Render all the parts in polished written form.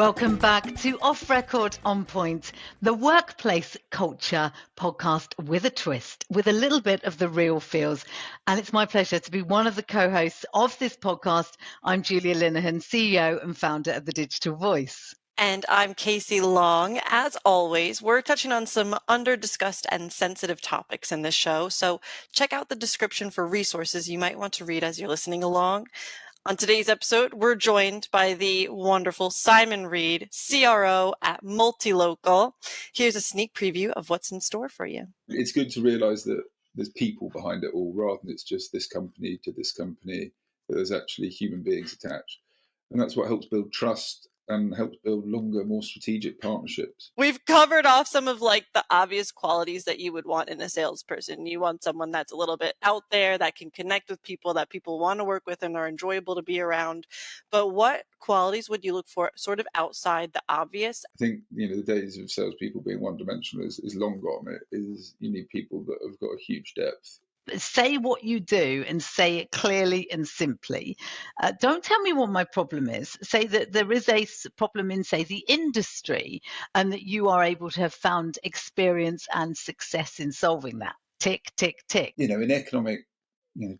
Welcome back to Off Record On Point, the workplace culture podcast with a twist, with a little bit of the real feels. And it's my pleasure to be one of the co-hosts of this podcast. I'm Julia Linehan, CEO and founder of The Digital Voice. And I'm Kasey Long. As always, we're touching on some under-discussed and sensitive topics in this show. So check out the description for resources you might want to read as you're listening along. On today's episode, we're joined by the wonderful Simon Reed, CRO at Multilocal. Here's a sneak preview of what's in store for you. It's good to realise that there's people behind it all, rather than it's just this company to this company, that there's actually human beings attached. And that's what helps build trust and helps build longer, more strategic partnerships. We've covered off some of the obvious qualities that you would want in a salesperson. You want someone that's a little bit out there, that can connect with people, that people want to work with and are enjoyable to be around. But what qualities would you look for sort of outside the obvious? I think, the days of salespeople being one-dimensional is long gone. You need people that have got a huge depth. Say what you do and say it clearly and simply. Don't tell me what my problem is. Say that there is a problem in, say, the industry, and that you are able to have found experience and success in solving that. Tick, tick, tick. In economic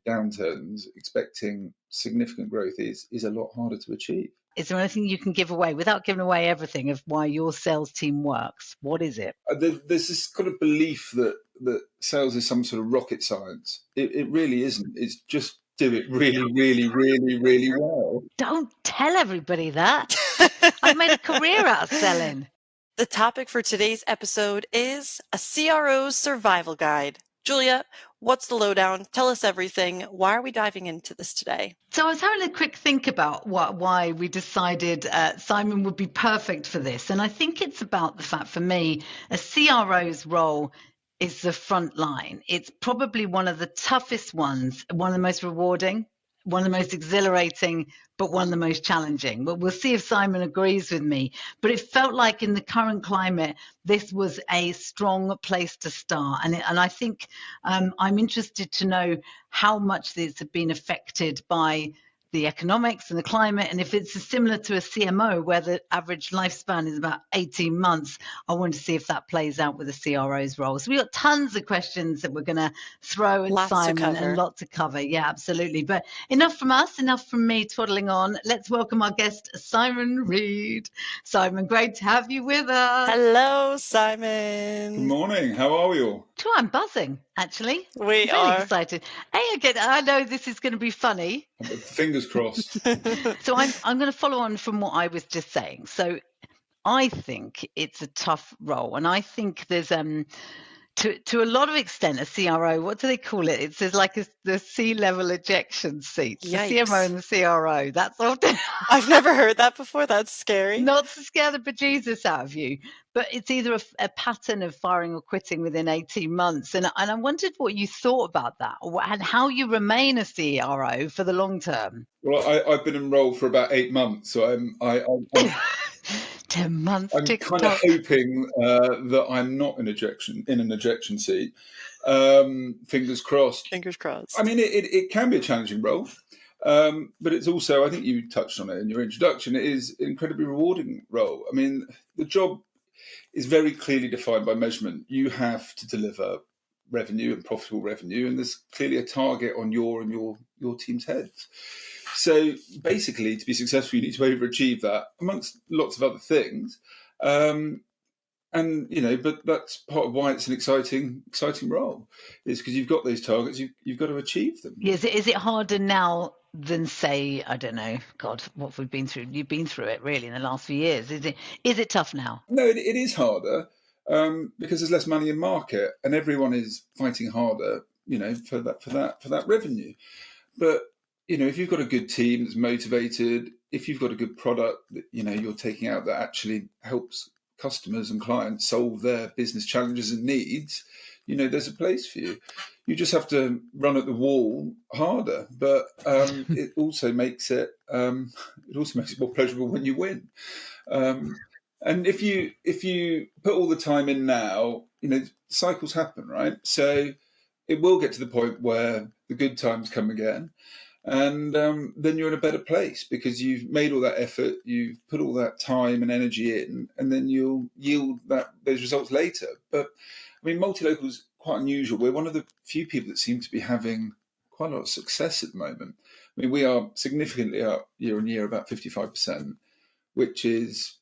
downturns, expecting significant growth is a lot harder to achieve. Is there anything you can give away without giving away everything of why your sales team works? What is it? There's this kind of belief that sales is some sort of rocket science. It really isn't. It's just do it really, really, really, really well. Don't tell everybody that. I've made a career out of selling. The topic for today's episode is a CRO's survival guide. Julia, what's the lowdown? Tell us everything. Why are we diving into this today? So I was having a quick think about why we decided Simon would be perfect for this. And I think it's about the fact, for me, a CRO's role is the front line. It's probably one of the toughest ones, one of the most rewarding, one of the most exhilarating, but one of the most challenging. But we'll see if Simon agrees with me. But it felt like in the current climate, this was a strong place to start. And I think I'm interested to know how much this has been affected by the economics and the climate, and if it's similar to a CMO where the average lifespan is about 18 months, I want to see if that plays out with the CRO's role. So we've got tons of questions that we're going to throw at Simon, and a lot to cover. Yeah, absolutely. But enough from us, enough from me twaddling on. Let's welcome our guest, Simon Reed. Simon, great to have you with us. Hello, Simon. Good morning. How are we all? I'm buzzing, actually. We I'm are excited. Hey, again, I know this is going to be funny. Fingers crossed. So I'm going to follow on from what I was just saying. So I think it's a tough role, and I think there's to a lot of extent, a CRO, what do they call it? It's like the C-level ejection seat. Yikes. The CMO and the CRO. That's often. I've never heard that before. That's scary. Not to scare the bejesus out of you, but it's either a pattern of firing or quitting within 18 months. And I wondered what you thought about that, and how you remain a CRO for the long term. Well, I've been enrolled for about 8 months, so I'm 10 months. I'm kind of hoping that I'm not in an ejection seat. Fingers crossed. Fingers crossed. I mean, it can be a challenging role, but it's also, I think you touched on it in your introduction, it is an incredibly rewarding role. I mean, the job is very clearly defined by measurement. You have to deliver revenue and profitable revenue, and there's clearly a target on your and your team's heads. So basically, to be successful, you need to overachieve that, amongst lots of other things. But that's part of why it's an exciting role, is because you've got those targets, you've got to achieve them. Is it harder now than, say, I don't know, God, what we've been through? You've been through it really in the last few years. Is it tough now? No, it is harder because there's less money in market, and everyone is fighting harder, for that revenue. But if you've got a good team that's motivated, if you've got a good product that you're taking out that actually helps customers and clients solve their business challenges and needs, there's a place for you. You just have to run at the wall harder, but it also makes it more pleasurable when you win. And if you put all the time in now, cycles happen, right? So it will get to the point where the good times come again. And then you're in a better place because you've made all that effort, you've put all that time and energy in, and then you'll yield those results later. But I mean, Multilocal is quite unusual. We're one of the few people that seem to be having quite a lot of success at the moment. I mean, we are significantly up year on year, about 55%, which is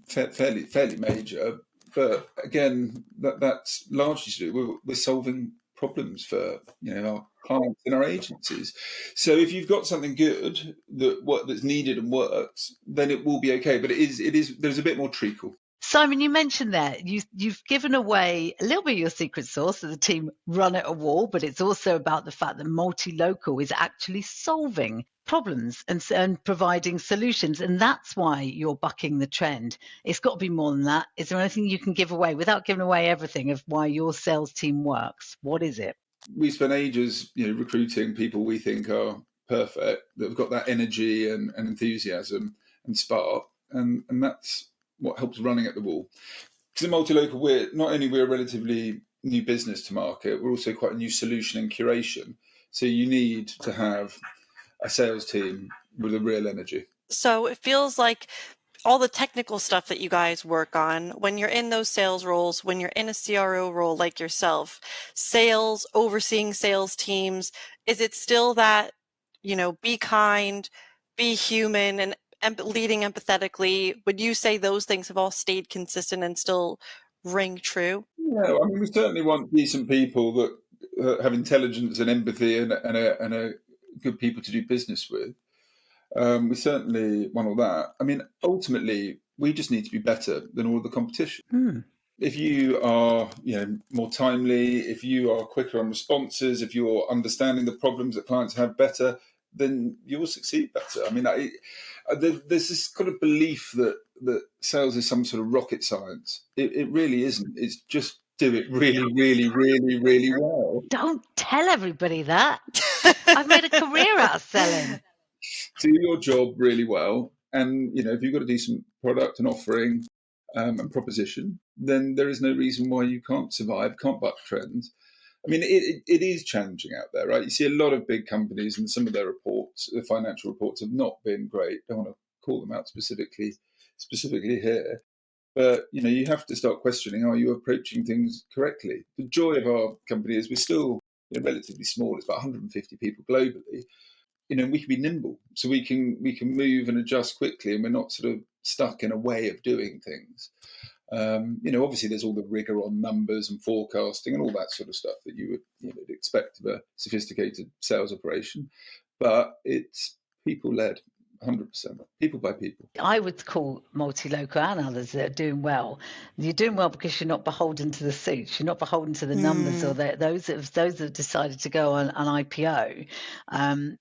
fairly major. But again, that's largely to do. We're solving problems for our clients and our agencies. So if you've got something good that's needed and works, then it will be okay. But it is there's a bit more treacle. Simon, you mentioned there you've given away a little bit of your secret sauce that the team run at a wall, but it's also about the fact that Multilocal is actually solving problems and providing solutions, and that's why you're bucking the trend. It's got to be more than that. Is there anything you can give away without giving away everything of why your sales team works? What is it? We spent ages, recruiting people we think are perfect, that have got that energy and enthusiasm and spark, and that's what helps running at the wall. Because at Multilocal, we're a relatively new business to market, we're also quite a new solution and curation. So you need to have a sales team with a real energy. So it feels like all the technical stuff that you guys work on, when you're in those sales roles, when you're in a CRO role like yourself, sales, overseeing sales teams, is it still that, be kind, be human, and leading empathetically? Would you say those things have all stayed consistent and still ring true? Yeah, I mean, we certainly want decent people that have intelligence and empathy and a good people to do business with. We certainly want all that. I mean, ultimately, we just need to be better than all of the competition. If you are, more timely, if you are quicker on responses, if you're understanding the problems that clients have better, then you will succeed better. I mean, there's this kind of belief that sales is some sort of rocket science. It really isn't. It's just do it really, really, really, really well. Don't tell everybody that. I've made a career out of selling. Do your job really well, and if you've got a decent product and offering and proposition, then there is no reason why you can't survive, can't buck trends. I mean, it is challenging out there, right? You see a lot of big companies, and some of their reports, the financial reports, have not been great. Don't want to call them out specifically here, but you have to start questioning: are you approaching things correctly? The joy of our company is we're still relatively small. It's about 150 people globally. We can be nimble, so we can move and adjust quickly, and we're not sort of stuck in a way of doing things. Obviously there's all the rigor on numbers and forecasting and all that sort of stuff that you would expect of a sophisticated sales operation, but it's people-led, 100%, people by people. I would call Multilocal and others that are doing well. You're doing well because you're not beholden to the suits. You're not beholden to the numbers or those that have decided to go on an IPO.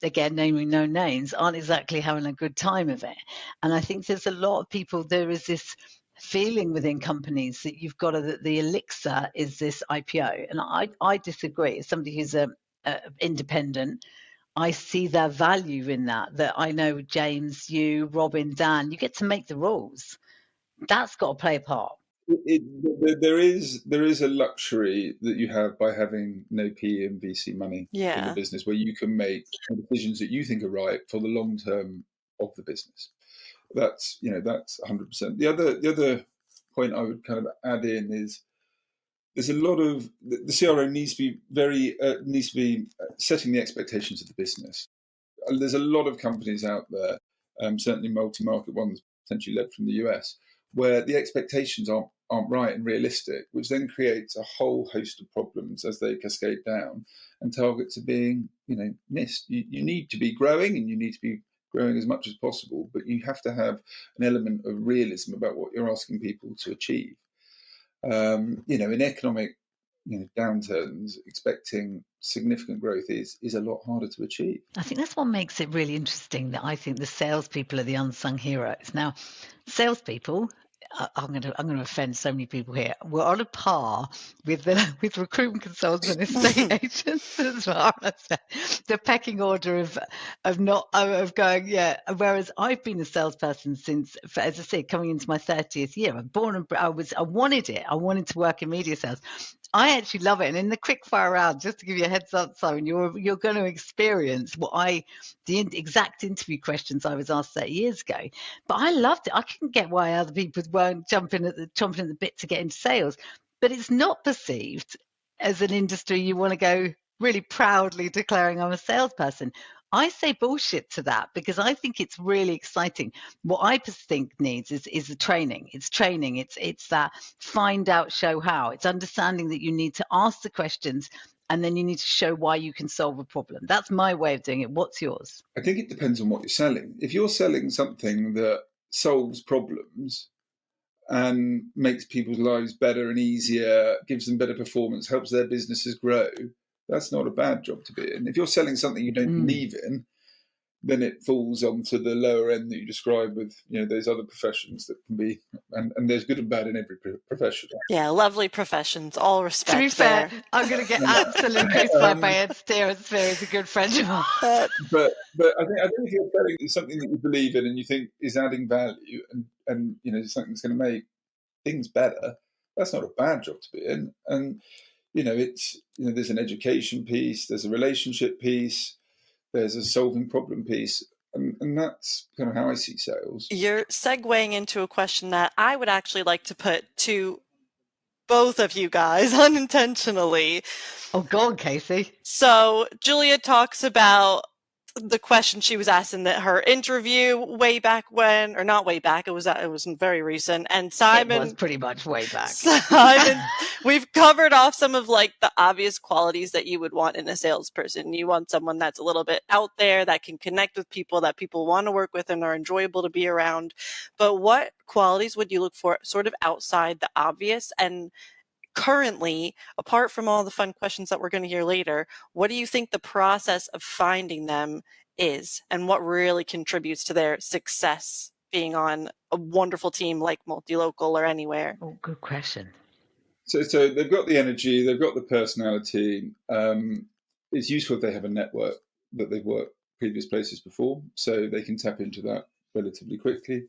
Again, naming no names, aren't exactly having a good time of it. And I think there's a lot of people. There is this feeling within companies that you've got the elixir is this IPO, and I disagree. As somebody who's a independent, I see their value in that I know James, you, Robin, Dan, you get to make the rules. That's got to play a part. There is a luxury that you have by having no PE and VC money in the business, where you can make decisions that you think are right for the long term of the business. That's 100%. The other point I would kind of add in is there's a lot of the CRO needs to be setting the expectations of the business. There's a lot of companies out there, certainly multi-market ones potentially led from the US, where the expectations aren't right and realistic, which then creates a whole host of problems as they cascade down, and targets are being missed. You need to be growing, and you need to be growing as much as possible, but you have to have an element of realism about what you're asking people to achieve. In economic downturns, expecting significant growth is a lot harder to achieve. I think that's what makes it really interesting, that I think the salespeople are the unsung heroes. Now, salespeople, I'm going to offend so many people here, we're on a par with recruitment consultants and estate agents as well. The pecking order of going, yeah. Whereas I've been a salesperson since, as I say, coming into my 30th year. I wanted it. I wanted to work in media sales. I actually love it. And in the quick fire round, just to give you a heads up, Simon, you're going to experience the exact interview questions I was asked 30 years ago. But I loved it. I couldn't get why other people weren't chomping at the bit to get into sales. But it's not perceived as an industry you want to go really proudly declaring I'm a salesperson. I say bullshit to that because I think it's really exciting. What I think needs is the training. It's training. It's that find out, show how. It's understanding that you need to ask the questions and then you need to show why you can solve a problem. That's my way of doing it. What's yours? I think it depends on what you're selling. If you're selling something that solves problems and makes people's lives better and easier, gives them better performance, helps their businesses grow, that's not a bad job to be in. If you're selling something you don't believe in, then it falls onto the lower end that you describe with, those other professions that can be, and there's good and bad in every profession. Yeah, lovely professions, all respect. To be fair, I'm going to get absolutely crucified by Ed Steer. Steer is a good friend of mine. But I think if you're selling something that you believe in and you think is adding value and something that's going to make things better, that's not a bad job to be in. And it's there's an education piece, there's a relationship piece, there's a solving problem piece, and that's kind of how I see sales. You're segueing into a question that I would actually like to put to both of you guys unintentionally. Oh, go on, Kasey. So Julia talks about the question she was asked in her interview way back when, or not way back, it was very recent. And Simon, it was pretty much way back. Simon, we've covered off some of like the obvious qualities that you would want in a salesperson. You want someone that's a little bit out there, that can connect with people, that people want to work with and are enjoyable to be around. But what qualities would you look for sort of outside the obvious? And currently, apart from all the fun questions that we're going to hear later, what do you think the process of finding them is, and what really contributes to their success being on a wonderful team like Multilocal or anywhere? Oh, good question. So they've got the energy, they've got the personality. It's useful if they have a network that they've worked previous places before, so they can tap into that relatively quickly.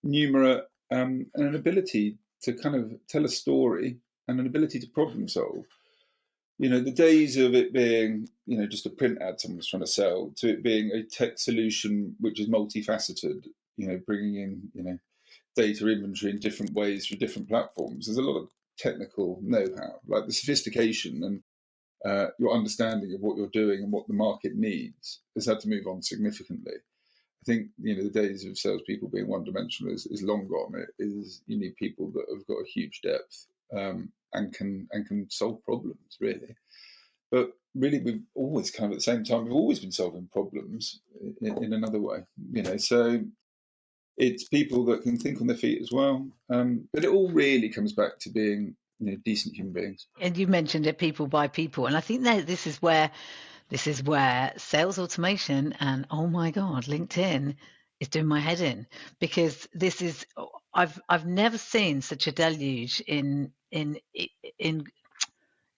Numerate, and an ability to kind of tell a story and an ability to problem solve. The days of it being, just a print ad someone's trying to sell, to it being a tech solution which is multifaceted, bringing in, data inventory in different ways through different platforms. There's a lot of technical know-how, like the sophistication and your understanding of what you're doing and what the market needs has had to move on significantly. I think the days of salespeople being one-dimensional is long gone. You need people that have got a huge depth and can solve problems, really. But really, we've always kind of at the same time we've always been solving problems in another way. So it's people that can think on their feet as well. But it all really comes back to being decent human beings. And you mentioned it, people by people, and I think that this is where sales automation and, oh my God, LinkedIn is doing my head in, because this is, I've never seen such a deluge in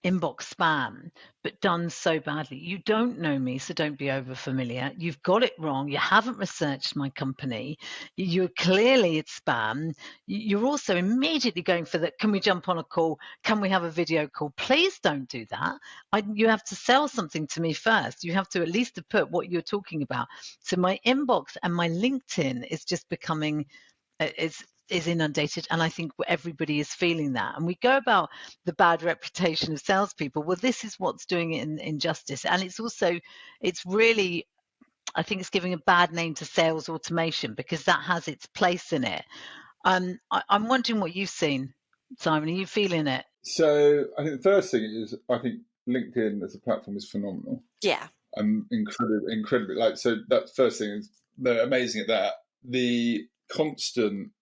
inbox spam, but done so badly. You don't know me, so don't be over familiar. You've got it wrong. You haven't researched my company. You're clearly it's spam. You're also immediately going for the, can we jump on a call? Can we have a video call? Please don't do that. You have to sell something to me first. You have to at least put what you're talking about. So my inbox and my LinkedIn is just becoming, is inundated, and I think everybody is feeling that. And we go about the bad reputation of salespeople. Well, this is what's doing it in injustice, and it's really, I think it's giving a bad name to sales automation because that has its place in it. I'm wondering what you've seen, Simon. Are you feeling it? So I think the first thing is I think LinkedIn as a platform is phenomenal. Yeah, I'm incredibly like, so that first thing is they're amazing at that. The constant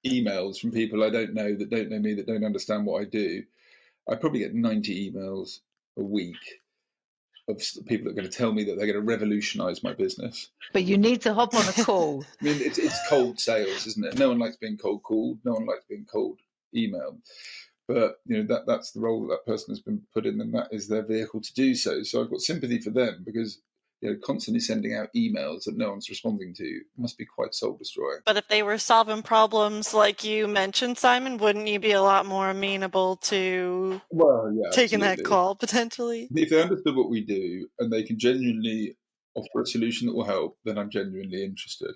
emails from people I don't know, that don't know me, that don't understand what I do. I probably get 90 emails a week of people that are going to tell me that they're going to revolutionize my business. But you need to hop on a call. I mean, it's cold sales, isn't it? No one likes being cold called. No one likes being cold emailed. But that's the role that person has been put in, and that is their vehicle to do so. So I've got sympathy for them because constantly sending out emails that no one's responding to must be quite soul destroying. But if they were solving problems like you mentioned, Simon, wouldn't you be a lot more amenable to taking that call potentially? If they understood what we do and they can genuinely offer a solution that will help, then I'm genuinely interested.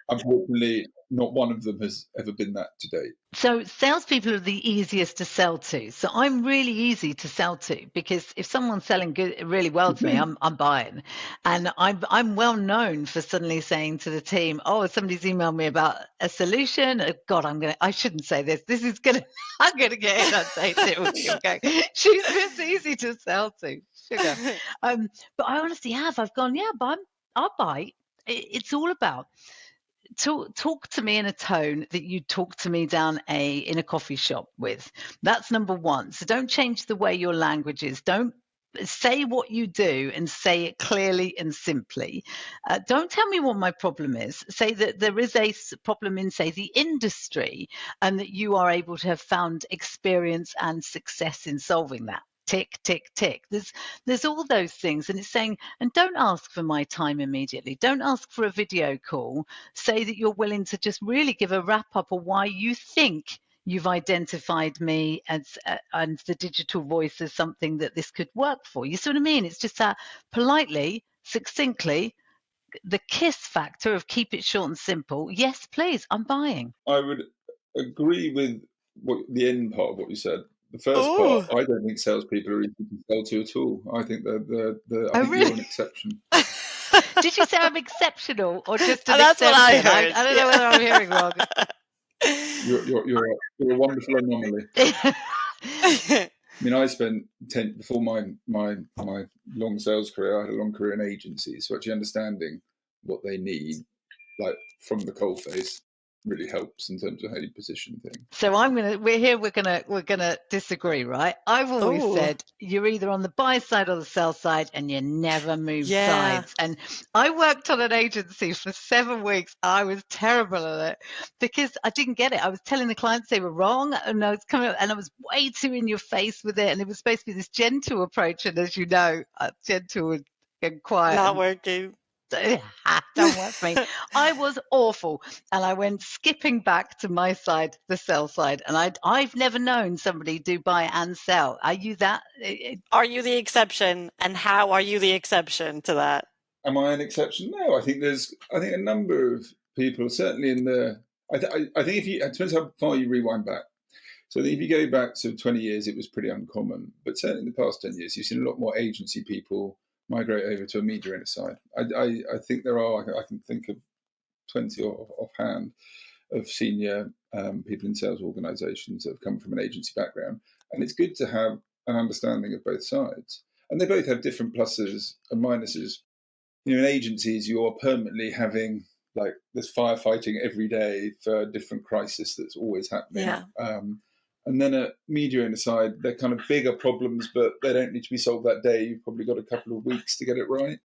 Unfortunately, not one of them has ever been that to date. So salespeople are the easiest to sell to. So I'm really easy to sell to, because if someone's selling really well to me, I'm buying. And I'm well known for suddenly saying to the team, "Oh, somebody's emailed me about a solution. Oh, God, I shouldn't say this. I'm gonna get in and say it. Okay, she's just easy to sell to, sugar. But I honestly have. I've gone, yeah, but I'll buy. It's all about. Talk to me in a tone that you talk to me in a coffee shop with. That's number one. So don't change the way your language is. Don't say what you do and say it clearly and simply. Don't tell me what my problem is. Say that there is a problem in, say, the industry, and that you are able to have found experience and success in solving that. Tick, tick, tick. There's all those things. And it's saying, and don't ask for my time immediately. Don't ask for a video call. Say that you're willing to just really give a wrap up of why you think you've identified me as and the digital voice as something that this could work for. You see what I mean? It's just that politely, succinctly, the KISS factor of keep it short and simple. Yes, please, I'm buying. I would agree with the end part of what you said. The first part, I don't think salespeople are easy to sell to at all. I think Really? you're an exception. Did you say I'm exceptional or just an That's exception? what I heard. I don't know whether I'm hearing wrong. You're a wonderful anomaly. I mean, I spent before my long sales career, I had a long career in agencies, so actually understanding what they need, like from the coalface, really helps in terms of how you position things. So we're gonna disagree, right? I've always said you're either on the buy side or the sell side, and you never move sides. And I worked on an agency for 7 weeks. I was terrible at it because I didn't get it. I was telling the clients they were wrong, and I was I was way too in your face with it. And it was supposed to be this gentle approach, and as you know, gentle and quiet. Not working. Don't work for me. I was awful, and I went skipping back to my side, the sell side, and I've never known somebody do buy and sell. Are you that? Are you the exception, and how are you the exception to that? Am I an exception? No, I think a number of people, certainly in the. I think it depends how far you rewind back. So if you go back to 20 years, it was pretty uncommon, but certainly in the past 10 years, you've seen a lot more agency people migrate over to a media side. I think there are, I can think of 20 offhand of senior people in sales organizations that have come from an agency background. And it's good to have an understanding of both sides. And they both have different pluses and minuses. In agencies, you're permanently having like this firefighting every day for a different crisis that's always happening. Yeah. And then at media side, they're kind of bigger problems, but they don't need to be solved that day. You've probably got a couple of weeks to get it right.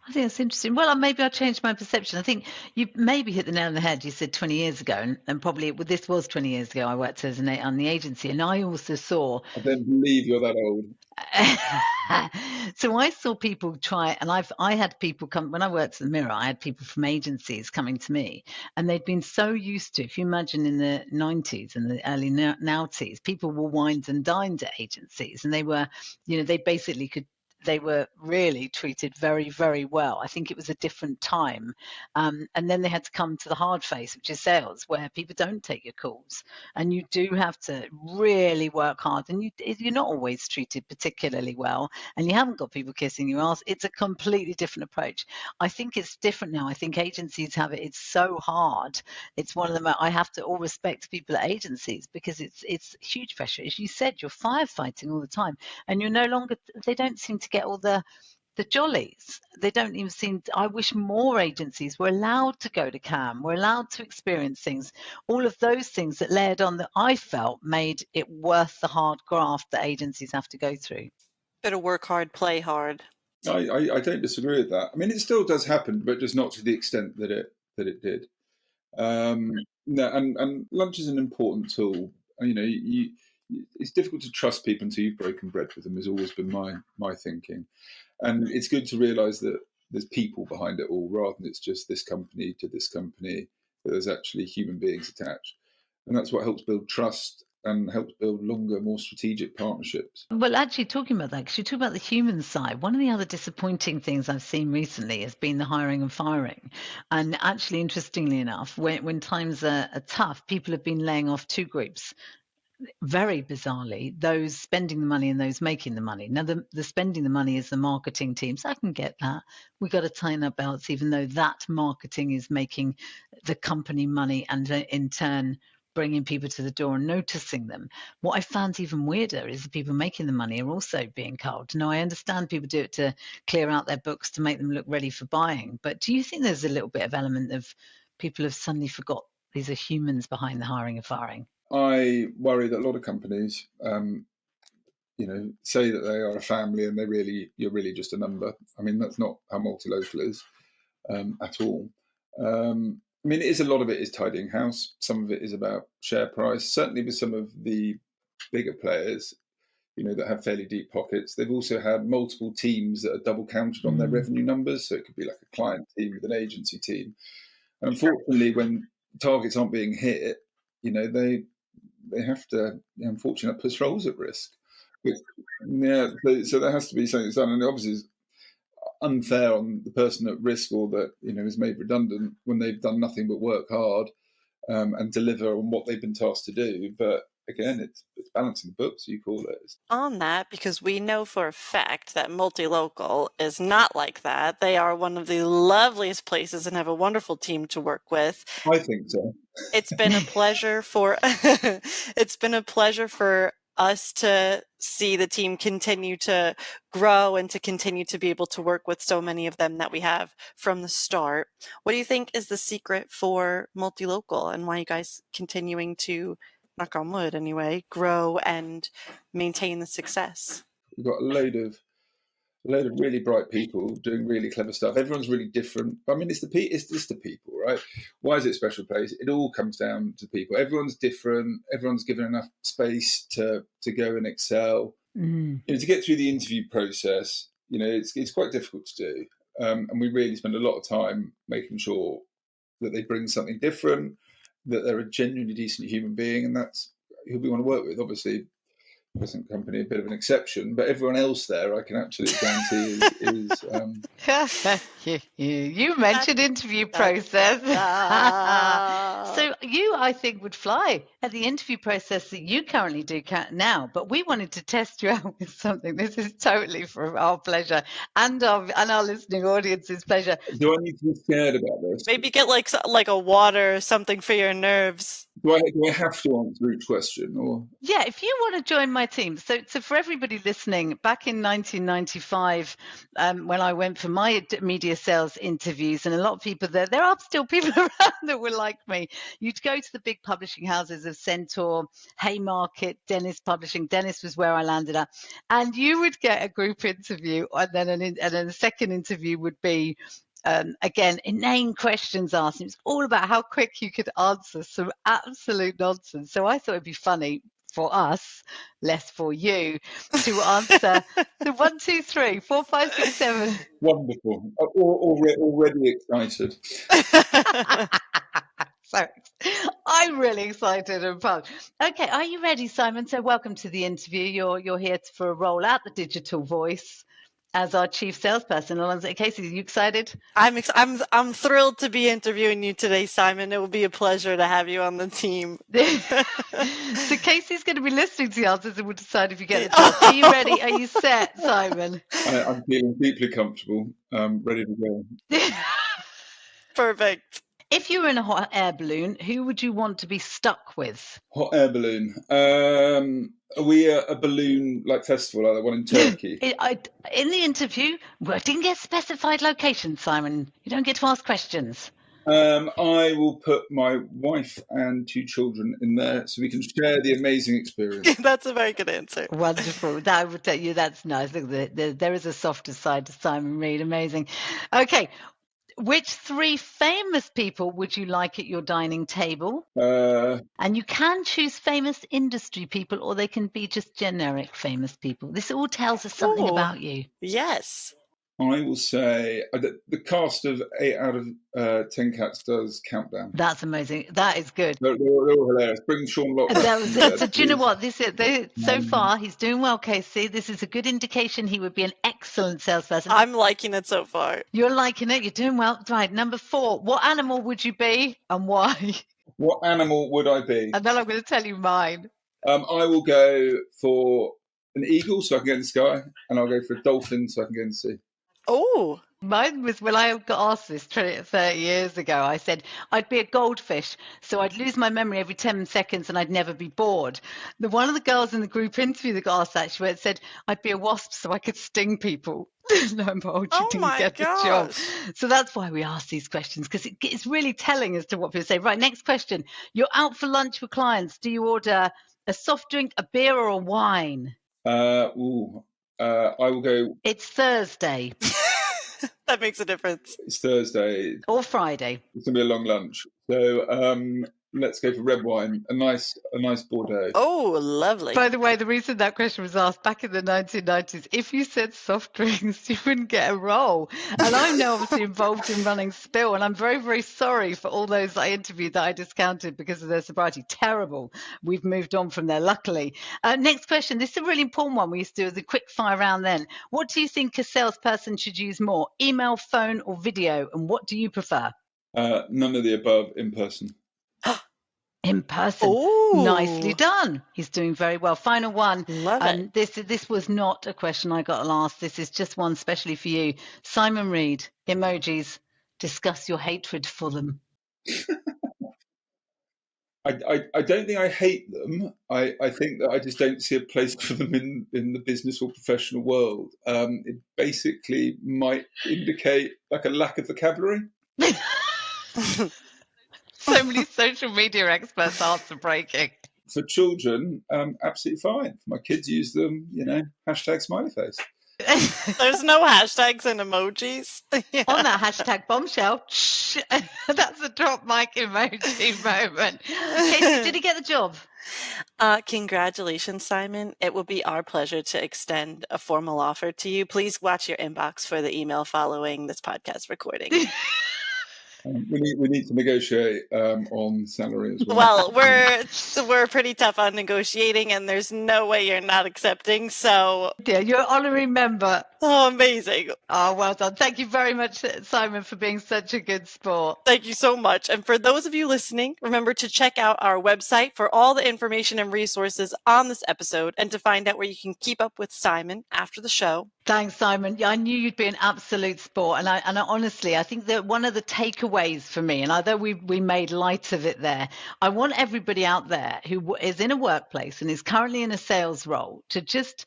I think that's interesting. Well, maybe I'll change my perception. I think you maybe hit the nail on the head. You said 20 years ago, and probably this was 20 years ago. I worked on the agency, and I also saw. I don't believe you're that old. So I saw people try, and I had people come when I worked at the Mirror. I had people from agencies coming to me, and they'd been so used to. If you imagine in the 90s and the early noughties, people were wined and dined at agencies, and they were, they basically could. They were really treated very, very well. I think it was a different time. And then they had to come to the hard face, which is sales, where people don't take your calls. And you do have to really work hard. And you're not always treated particularly well. And you haven't got people kissing your ass. It's a completely different approach. I think it's different now. I think agencies have it. It's so hard. It's one of them. I have to all respect people at agencies because it's huge pressure. As you said, you're firefighting all the time. And you're no longer, they don't seem to get all the jollies. They don't even seem I wish more agencies were allowed to go to CAM, were allowed to experience things, all of those things that layered on that I felt made it worth the hard graft that agencies have to go through. Bit of work hard, play hard. I don't disagree with that. I mean, it still does happen, but just not to the extent that it did. No, and lunch is an important tool. It's difficult to trust people until you've broken bread with them. Has always been my thinking, and it's good to realise that there's people behind it all, rather than it's just this company to this company. There's actually human beings attached, and that's what helps build trust and helps build longer, more strategic partnerships. Well, actually, talking about that, because you talk about the human side, one of the other disappointing things I've seen recently has been the hiring and firing. And actually, interestingly enough, when times are tough, people have been laying off two groups. Very bizarrely, those spending the money and those making the money. Now, the spending the money is the marketing team, so I can get that. We've got to tighten our belts, even though that marketing is making the company money and in turn bringing people to the door and noticing them. What I found even weirder is the people making the money are also being culled. Now, I understand people do it to clear out their books to make them look ready for buying, but do you think there's a little bit of element of people have suddenly forgot these are humans behind the hiring and firing? I worry that a lot of companies, say that they are a family and you're really just a number. I mean, that's not how Multilocal is at all. I mean, a lot of it is tidying house. Some of it is about share price. Certainly with some of the bigger players, that have fairly deep pockets, they've also had multiple teams that are double counted on their revenue numbers. So it could be like a client team with an agency team. And unfortunately, when targets aren't being hit, they have to, unfortunately, that puts roles at risk. So there has to be something done, and obviously it's unfair on the person at risk or that is made redundant when they've done nothing but work hard and deliver on what they've been tasked to do. But again, it's balancing the books, you call it. On that, because we know for a fact that Multilocal is not like that. They are one of the loveliest places and have a wonderful team to work with. I think so. It's been a pleasure for us to see the team continue to grow and to continue to be able to work with so many of them that we have from the start. What do you think is the secret for Multilocal and why you guys continuing to, knock on wood anyway, grow and maintain the success? We've got a load of really bright people doing really clever stuff. Everyone's really different. I mean, it's just the people, right? Why is it a special place? It all comes down to people. Everyone's different. Everyone's given enough space to go and excel. To get through the interview process, it's quite difficult to do. And we really spend a lot of time making sure that they bring something different, that they're a genuinely decent human being, and that's who we want to work with. Obviously, present company a bit of an exception, but everyone else there I can absolutely guarantee is you mentioned interview process. So you, I think, would fly at the interview process that you currently do now, but we wanted to test you out with something. This is totally for our pleasure and our listening audience's pleasure. Do I need to be scared about this? Maybe get like a water or something for your nerves. Do I have to answer each question? Or yeah, if you want to join my team. So for everybody listening, back in 1995, when I went for my media sales interviews, and a lot of people there are still people around that were like me. You'd go to the big publishing houses of Centaur, Haymarket, Dennis Publishing. Dennis was where I landed at, and you would get a group interview, and then a second interview would be. Again, inane questions asked. It's all about how quick you could answer some absolute nonsense. So I thought it'd be funny for us, less for you, to answer the 1, 2, 3, 4, 5, 6, 7. Wonderful. Already excited. So I'm really excited and pumped. Okay, are you ready, Simon? So welcome to the interview. You're here for a role at the Digital Voice as our chief salesperson. Kasey, are you excited? I'm thrilled to be interviewing you today, Simon. It will be a pleasure to have you on the team. So Kasey's going to be listening to the answers and we'll decide if you get the job. Are you ready? Are you set, Simon? I'm feeling deeply comfortable. Ready to go. Perfect. If you were in a hot air balloon, who would you want to be stuck with? Hot air balloon. Are we a balloon festival like the one in Turkey? In the interview, I didn't get specified location, Simon. You don't get to ask questions. I will put my wife and 2 children in there so we can share the amazing experience. That's a very good answer. Wonderful. I would tell you that's nice. Look, there is a softer side to Simon Reed. Amazing. Okay. Which 3 famous people would you like at your dining table? And you can choose famous industry people, or they can be just generic famous people. This all tells us something about you. Yes. I will say the cast of 8 out of 10 Cats does Countdown. That's amazing. That is good. They're all hilarious. Bring Sean Lock. That was it. So do you know what? So far, he's doing well, Kasey. This is a good indication he would be an excellent salesperson. I'm liking it so far. You're liking it. You're doing well. Right. Number 4. What animal would you be and why? What animal would I be? And then I'm going to tell you mine. I will go for an eagle so I can get in the sky, and I'll go for a dolphin so I can get in the sea. Oh, mine was when I got asked this 30 years ago. I said I'd be a goldfish, so I'd lose my memory every 10 seconds and I'd never be bored. One of the girls in the group interview that got asked that, she said I'd be a wasp so I could sting people. Lo and behold, she didn't get the job. So that's why we ask these questions, because it's really telling as to what people say. Right, next question. You're out for lunch with clients. Do you order a soft drink, a beer, or a wine? I will go. It's Thursday. That makes a difference. It's Thursday. Or Friday. It's going to be a long lunch. So let's go for red wine, a nice Bordeaux. Oh, lovely. By the way, the reason that question was asked back in the 1990s, if you said soft drinks, you wouldn't get a role. And I'm now obviously involved in running Spill, and I'm very, very sorry for all those I interviewed that I discounted because of their sobriety. Terrible. We've moved on from there, luckily. Next question. This is a really important one we used to do the quick fire round then. What do you think a salesperson should use more, email, phone, or video? And what do you prefer? None of the above, in person. In person. Ooh. Nicely done. He's doing very well. Final one. Love it. This was not a question I got asked. This is just one specially for you. Simon Reed, emojis. Discuss your hatred for them. I don't think I hate them. I think that I just don't see a place for them in the business or professional world. It basically might indicate like a lack of vocabulary. So many social media experts answer breaking. For children, absolutely fine. My kids use them, hashtag smiley face. There's no hashtags and emojis. Yeah. On that hashtag bombshell, that's a drop mic emoji moment. Kasey, did he get the job? Congratulations, Simon. It will be our pleasure to extend a formal offer to you. Please watch your inbox for the email following this podcast recording. We need to negotiate on salary as well. Well, we're pretty tough on negotiating, and there's no way you're not accepting. So yeah, you're an honorary member. Oh, amazing! Oh, well done. Thank you very much, Simon, for being such a good sport. Thank you so much. And for those of you listening, remember to check out our website for all the information and resources on this episode, and to find out where you can keep up with Simon after the show. Thanks, Simon. Yeah, I knew you'd be an absolute sport. And I honestly, I think that one of the takeaways for me, and although we made light of it there, I want everybody out there who is in a workplace and is currently in a sales role to just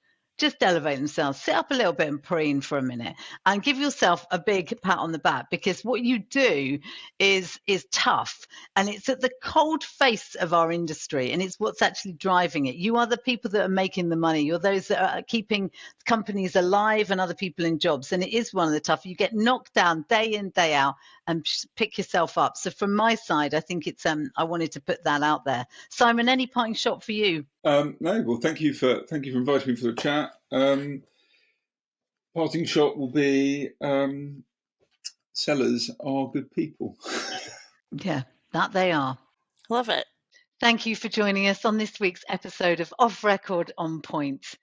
elevate themselves, sit up a little bit and preen for a minute and give yourself a big pat on the back, because what you do is tough, and it's at the cold face of our industry, and it's what's actually driving it. You are the people that are making the money. You're those that are keeping companies alive and other people in jobs, and it is one of the tough. You get knocked down day in, day out, and pick yourself up. So from my side, I think it's I wanted to put that out there. Simon, any parting shot for you? No, well, thank you for inviting me for the chat. Parting shot will be sellers are good people. Yeah, that they are. Love it. Thank you for joining us on this week's episode of Off Record On Point.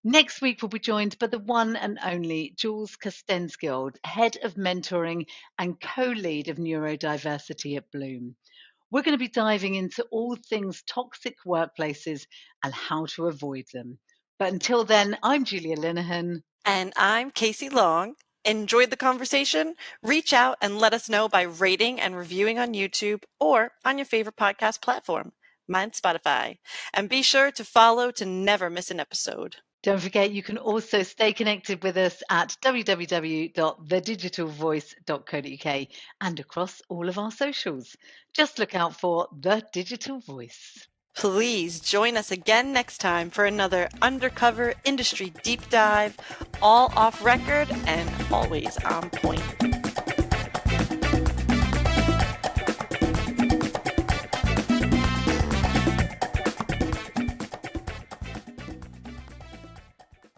Next week, we'll be joined by the one and only Jules Kostenskild, Head of Mentoring and Co-Lead of Neurodiversity at Bloom. We're going to be diving into all things toxic workplaces and how to avoid them. But until then, I'm Julia Linehan. And I'm Kasey Long. Enjoyed the conversation? Reach out and let us know by rating and reviewing on YouTube or on your favorite podcast platform. Mine's Spotify. And be sure to follow to never miss an episode. Don't forget, you can also stay connected with us at www.thedigitalvoice.co.uk and across all of our socials. Just look out for The Digital Voice. Please join us again next time for another undercover industry deep dive, all off record and always on point.